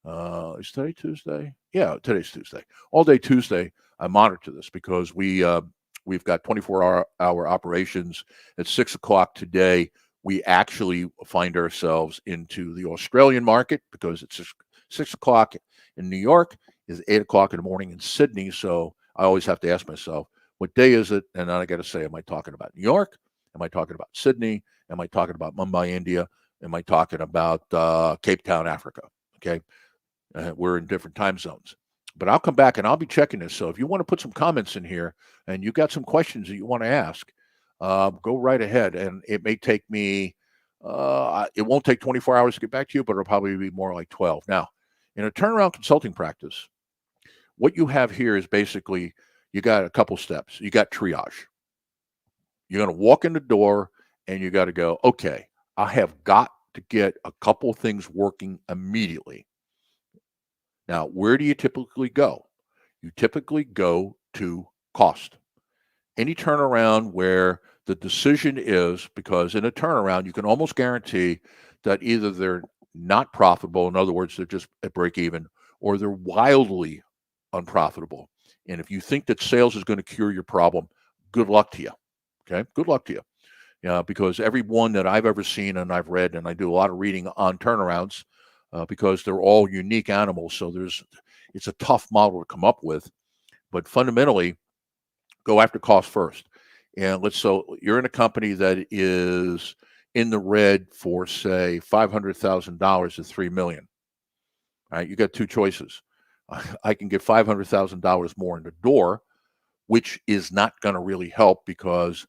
Is today Tuesday? Yeah, today's Tuesday. All day Tuesday, I monitor this because we've got 24-hour operations. At 6 o'clock today, we actually find ourselves into the Australian market because it's 6 o'clock in New York, is 8 o'clock in the morning in Sydney. So I always have to ask myself, what day is it? And then I got to say, am I talking about New York? Am I talking about Sydney? Am I talking about Mumbai, India? Am I talking about Cape Town, Africa? Okay. We're in different time zones. But I'll come back and I'll be checking this. So if you want to put some comments in here and you got some questions that you want to ask, go right ahead. And it may take me, it won't take 24 hours to get back to you, but it'll probably be more like 12. Now, in a turnaround consulting practice, what you have here is basically you got a couple steps. You got triage. You're going to walk in the door and you got to go, okay, I have got to get a couple things working immediately. Now, where do you typically go? You typically go to cost. Any turnaround where the decision is, because in a turnaround, you can almost guarantee that either they're not profitable, in other words, they're just at break even, or they're wildly unprofitable. And if you think that sales is going to cure your problem, good luck to you. Okay, good luck to you. Because every one that I've ever seen and I've read, and I do a lot of reading on turnarounds, because they're all unique animals. So it's a tough model to come up with, but fundamentally, go after cost first. And so you're in a company that is in the red for, say, $500,000 to $3 million. All right, you got two choices. I can get $500,000 more in the door, which is not going to really help because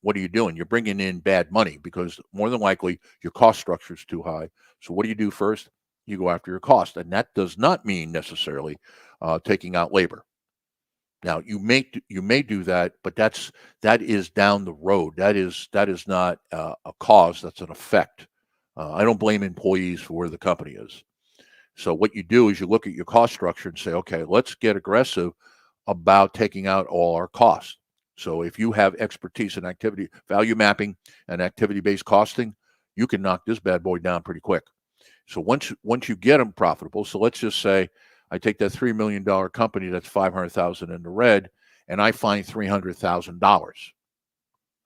what are you doing? You're bringing in bad money because more than likely your cost structure is too high. So what do you do first? You go after your cost, and that does not mean necessarily taking out labor. Now you may do that, but that is down the road. That is not a cause. That's an effect. I don't blame employees for where the company is. So what you do is you look at your cost structure and say, okay, let's get aggressive about taking out all our costs. So if you have expertise in activity value mapping and activity-based costing, you can knock this bad boy down pretty quick. So once you get them profitable, so let's just say I take that $3 million company that's $500,000 in the red, and I find $300,000.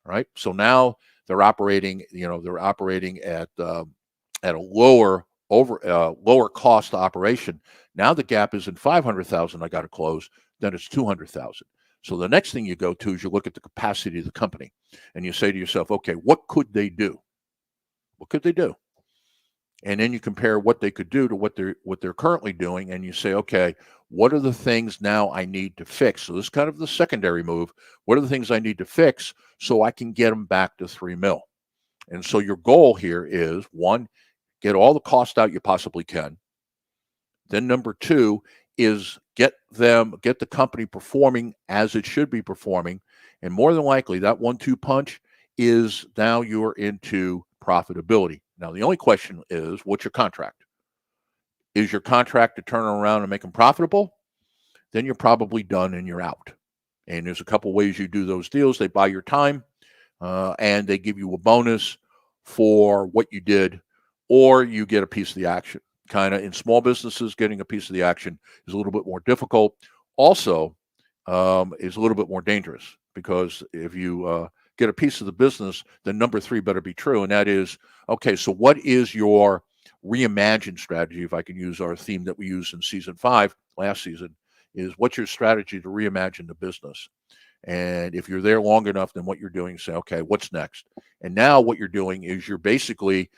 Right. So now they're operating. They're operating at a lower cost operation. Now the gap isn't 500,000 I got to close, then it's 200,000. So the next thing you go to is you look at the capacity of the company and you say to yourself, okay, what could they do? What could they do? And then you compare what they could do to what they're currently doing, and you say, okay, what are the things now I need to fix? So this is kind of the secondary move. What are the things I need to fix so I can get them back to 3 mil? And so your goal here is, one, get all the cost out you possibly can. Then number two is get the company performing as it should be performing. And more than likely, that 1-2 punch is now you're into profitability. Now, the only question is, what's your contract? Is your contract to turn around and make them profitable? Then you're probably done and you're out. And there's a couple ways you do those deals. They buy your time and they give you a bonus for what you did, or you get a piece of the action. Kind of in small businesses, getting a piece of the action is a little bit more difficult. Also, is a little bit more dangerous because if you get a piece of the business, then number three better be true. And that is, okay, so what is your reimagine strategy? If I can use our theme that we used in season 5, last season, is what's your strategy to reimagine the business? And if you're there long enough, then what you're doing is say, okay, what's next? And now what you're doing is you're basically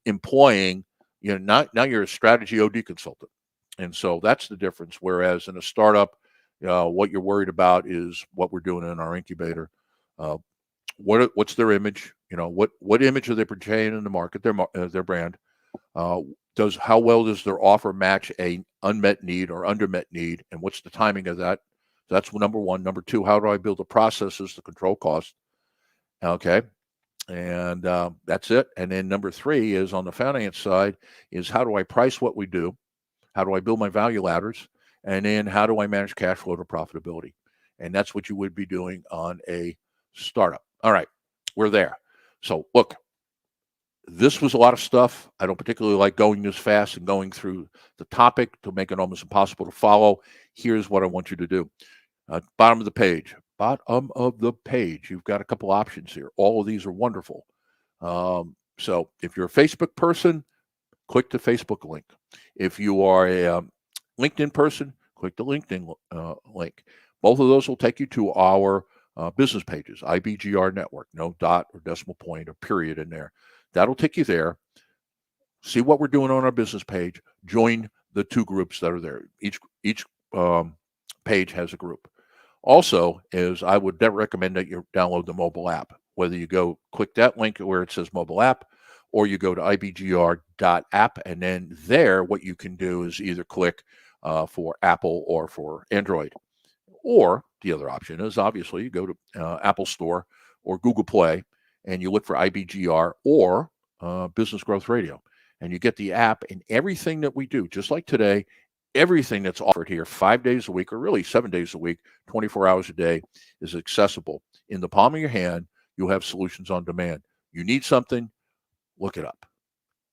employing, now you're a strategy OD consultant. And so that's the difference. Whereas in a startup, what you're worried about is what we're doing in our incubator. What's their image? What image are they portraying in the market? Their brand. How well does their offer match a unmet need or undermet need? And what's the timing of that? That's number one. Number two, how do I build the processes to control costs? Okay. And that's it. And then number 3 is on the finance side is how do I price what we do? How do I build my value ladders? And then how do I manage cash flow to profitability? And that's what you would be doing on a startup. All right, we're there. So look, this was a lot of stuff. I don't particularly like going this fast and going through the topic to make it almost impossible to follow. Here's what I want you to do. Bottom of the page. Bottom of the page. You've got a couple options here. All of these are wonderful. So if you're a Facebook person, click the Facebook link. If you are a LinkedIn person, click the LinkedIn link. Both of those will take you to our business pages, IBGR Network. No dot or decimal point or period in there. That'll take you there. See what we're doing on our business page. Join the 2 groups that are there. Each page has a group. Also, I would recommend that you download the mobile app. Whether you go click that link where it says mobile app, or you go to IBGR.app, and then there, what you can do is either click for Apple or for Android. Or the other option is obviously you go to Apple Store or Google Play, and you look for IBGR or Business Growth Radio, and you get the app and everything that we do, just like today. Everything that's offered here 5 days a week, or really 7 days a week, 24 hours a day, is accessible. In the palm of your hand, you'll have solutions on demand. You need something, look it up.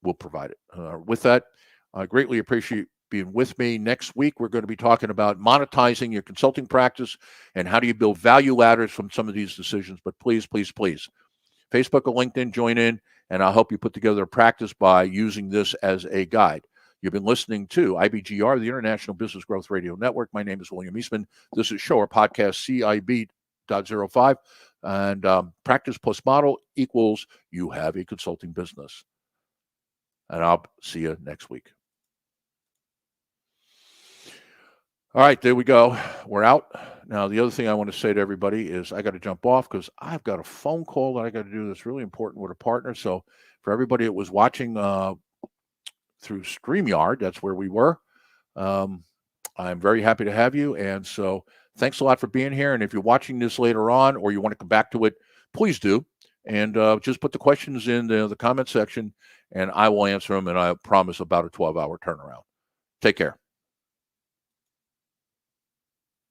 We'll provide it. With that, I greatly appreciate being with me. Next week, we're going to be talking about monetizing your consulting practice and how do you build value ladders from some of these decisions. But please, please, please, Facebook or LinkedIn, join in, and I'll help you put together a practice by using this as a guide. You've been listening to IBGR, the International Business Growth Radio Network. My name is Willim Eastman. This is Show or podcast CIB.05. And practice plus model equals you have a consulting business. And I'll see you next week. All right, there we go. We're out. Now, the other thing I want to say to everybody is I got to jump off because I've got a phone call that I got to do that's really important with a partner. So for everybody that was watching through StreamYard, that's where we were. I'm very happy to have you. And so thanks a lot for being here. And if you're watching this later on or you want to come back to it, please do. And just put the questions in the comment section and I will answer them. And I promise about a 12-hour turnaround. Take care.